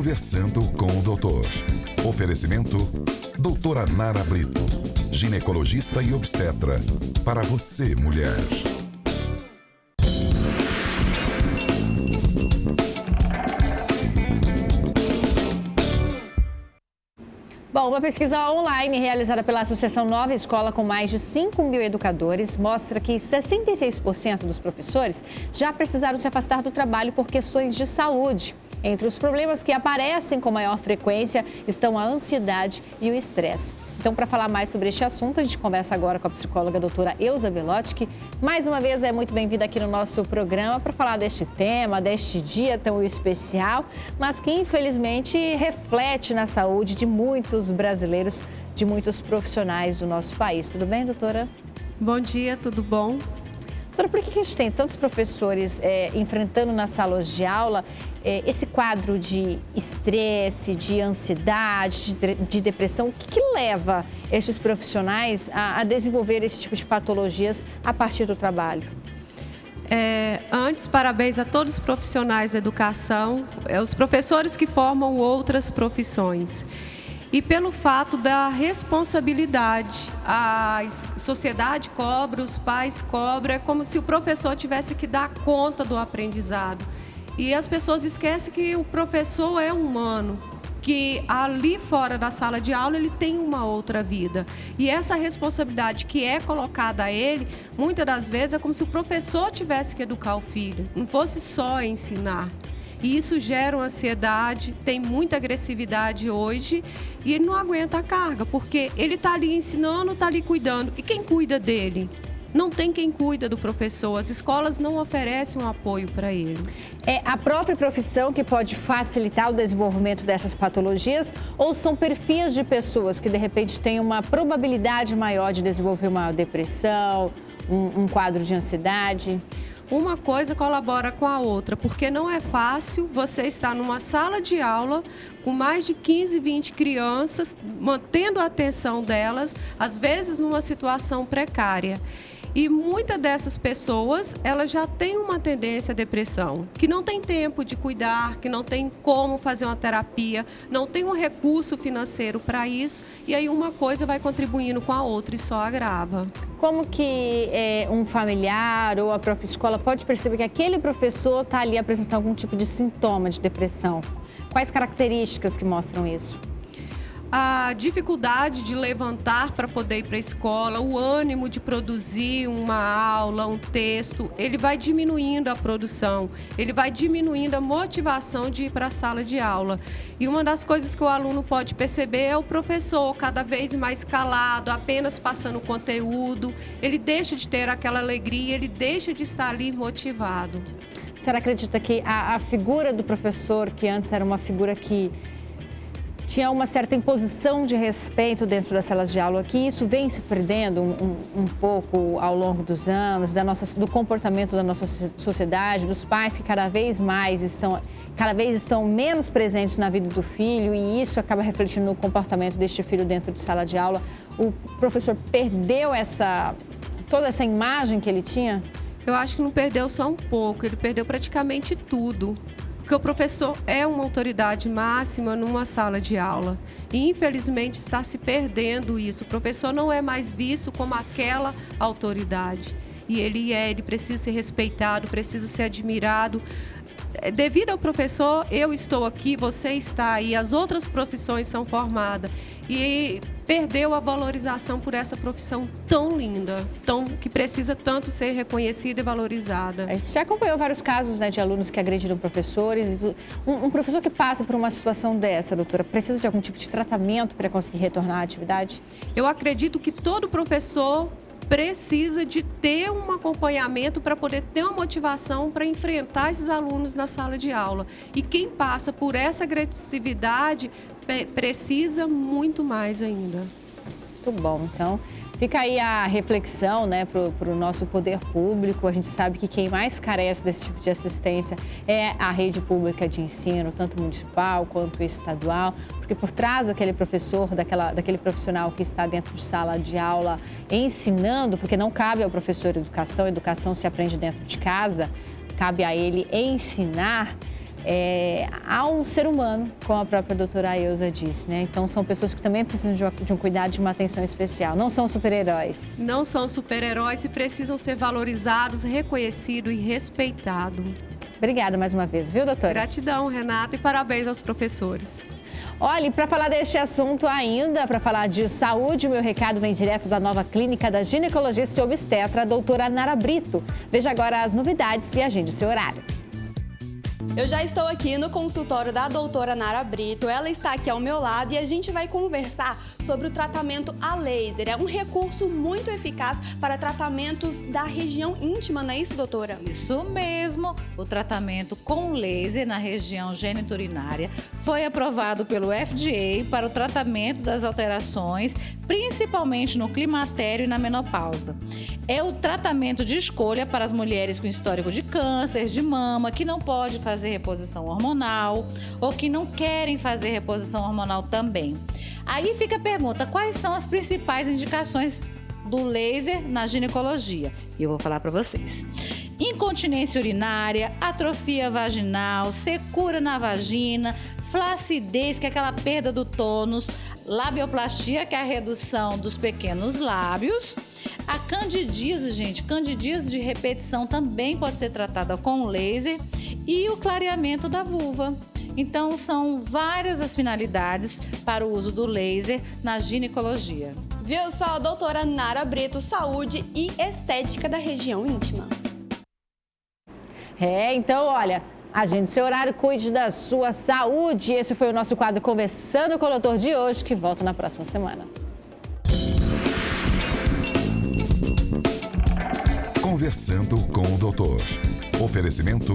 Conversando com o Doutor. Oferecimento: doutora Nara Brito, ginecologista e obstetra. Para você, mulher. Bom, uma pesquisa online realizada pela Associação Nova Escola com mais de 5.000 educadores mostra que 66% dos professores já precisaram se afastar do trabalho por questões de saúde. Entre os problemas que aparecem com maior frequência estão a ansiedade e o estresse. Então, para falar mais sobre este assunto, a gente conversa agora com a psicóloga doutora Elza Belotti, que mais uma vez é muito bem-vinda aqui no nosso programa para falar deste tema, deste dia tão especial, mas que infelizmente reflete na saúde de muitos brasileiros, de muitos profissionais do nosso país. Tudo bem, doutora? Bom dia, tudo bom? Doutora, por que a gente tem tantos professores enfrentando nas salas de aula esse quadro de estresse, de ansiedade, de depressão? O que leva esses profissionais a desenvolver esse tipo de patologias a partir do trabalho? Antes, parabéns a todos os profissionais da educação, os professores que formam outras profissões. E pelo fato da responsabilidade, a sociedade cobra, os pais cobram, é como se o professor tivesse que dar conta do aprendizado. E as pessoas esquecem que o professor é humano, que ali fora da sala de aula ele tem uma outra vida. E essa responsabilidade que é colocada a ele, muitas das vezes é como se o professor tivesse que educar o filho, não fosse só ensinar. E isso gera uma ansiedade, tem muita agressividade hoje e ele não aguenta a carga, porque ele está ali ensinando, está ali cuidando. E quem cuida dele? Não tem quem cuida do professor, as escolas não oferecem um apoio para eles. É a própria profissão que pode facilitar o desenvolvimento dessas patologias ou são perfis de pessoas que de repente têm uma probabilidade maior de desenvolver uma depressão, um quadro de ansiedade? Uma coisa colabora com a outra, porque não é fácil você estar numa sala de aula com mais de 15, 20 crianças, mantendo a atenção delas, às vezes numa situação precária. E muitas dessas pessoas, elas já têm uma tendência à depressão, que não tem tempo de cuidar, que não tem como fazer uma terapia, não tem um recurso financeiro para isso, e aí uma coisa vai contribuindo com a outra e só agrava. Como que um familiar ou a própria escola pode perceber que aquele professor está ali apresentando algum tipo de sintoma de depressão? Quais características que mostram isso? A dificuldade de levantar para poder ir para a escola, o ânimo de produzir uma aula, um texto, ele vai diminuindo a produção, ele vai diminuindo a motivação de ir para a sala de aula. E uma das coisas que o aluno pode perceber é o professor cada vez mais calado, apenas passando conteúdo, ele deixa de ter aquela alegria, ele deixa de estar ali motivado. A senhora acredita que a figura do professor, que antes era uma figura que tinha uma certa imposição de respeito dentro das salas de aula, que isso vem se perdendo um pouco ao longo dos anos, do comportamento da nossa sociedade, dos pais que cada vez estão menos presentes na vida do filho e isso acaba refletindo no comportamento deste filho dentro de sala de aula. O professor perdeu toda essa imagem que ele tinha? Eu acho que não perdeu só um pouco, ele perdeu praticamente tudo. Porque o professor é uma autoridade máxima numa sala de aula. E, infelizmente, está se perdendo isso. O professor não é mais visto como aquela autoridade. E ele precisa ser respeitado, precisa ser admirado. Devido ao professor, eu estou aqui, você está aí, as outras profissões são formadas. E perdeu a valorização por essa profissão tão linda, que precisa tanto ser reconhecida e valorizada. A gente já acompanhou vários casos, de alunos que agrediram professores. Um professor que passa por uma situação dessa, doutora, precisa de algum tipo de tratamento para conseguir retornar à atividade? Eu acredito que todo professor precisa de ter um acompanhamento para poder ter uma motivação para enfrentar esses alunos na sala de aula. E quem passa por essa agressividade precisa muito mais ainda. Muito bom, então fica aí a reflexão, para o nosso poder público. A gente sabe que quem mais carece desse tipo de assistência é a rede pública de ensino, tanto municipal quanto estadual, porque por trás daquele professor, daquele profissional que está dentro de sala de aula ensinando, porque não cabe ao professor educação se aprende dentro de casa, cabe a ele ensinar. há um ser humano, como a própria doutora Ailza disse, né? Então, são pessoas que também precisam de um cuidado, de uma atenção especial. Não são super-heróis. Não são super-heróis e precisam ser valorizados, reconhecidos e respeitados. Obrigada mais uma vez, viu, doutora? Gratidão, Renata, e parabéns aos professores. Olha, e para falar deste assunto ainda, para falar de saúde, o meu recado vem direto da nova clínica da ginecologista e obstetra, a doutora Nara Brito. Veja agora as novidades e agende o seu horário. Eu já estou aqui no consultório da doutora Nara Brito, ela está aqui ao meu lado e a gente vai conversar sobre o tratamento a laser. É um recurso muito eficaz para tratamentos da região íntima, não é isso, doutora? Isso mesmo, o tratamento com laser na região geniturinária foi aprovado pelo FDA para o tratamento das alterações, principalmente no climatério e na menopausa. É o tratamento de escolha para as mulheres com histórico de câncer de mama, que não pode fazer reposição hormonal ou que não querem fazer reposição hormonal também. Aí fica a pergunta, quais são as principais indicações do laser na ginecologia? E eu vou falar para vocês. Incontinência urinária, atrofia vaginal, secura na vagina, flacidez, que é aquela perda do tônus, labioplastia, que é a redução dos pequenos lábios. A candidíase, gente, candidíase de repetição também pode ser tratada com laser e o clareamento da vulva. Então, são várias as finalidades para o uso do laser na ginecologia. Viu só, doutora Nara Brito, saúde e estética da região íntima. Então, olha, agende seu horário, cuide da sua saúde. Esse foi o nosso quadro Conversando com o Doutor de hoje, que volta na próxima semana. Conversando com o doutor. Oferecimento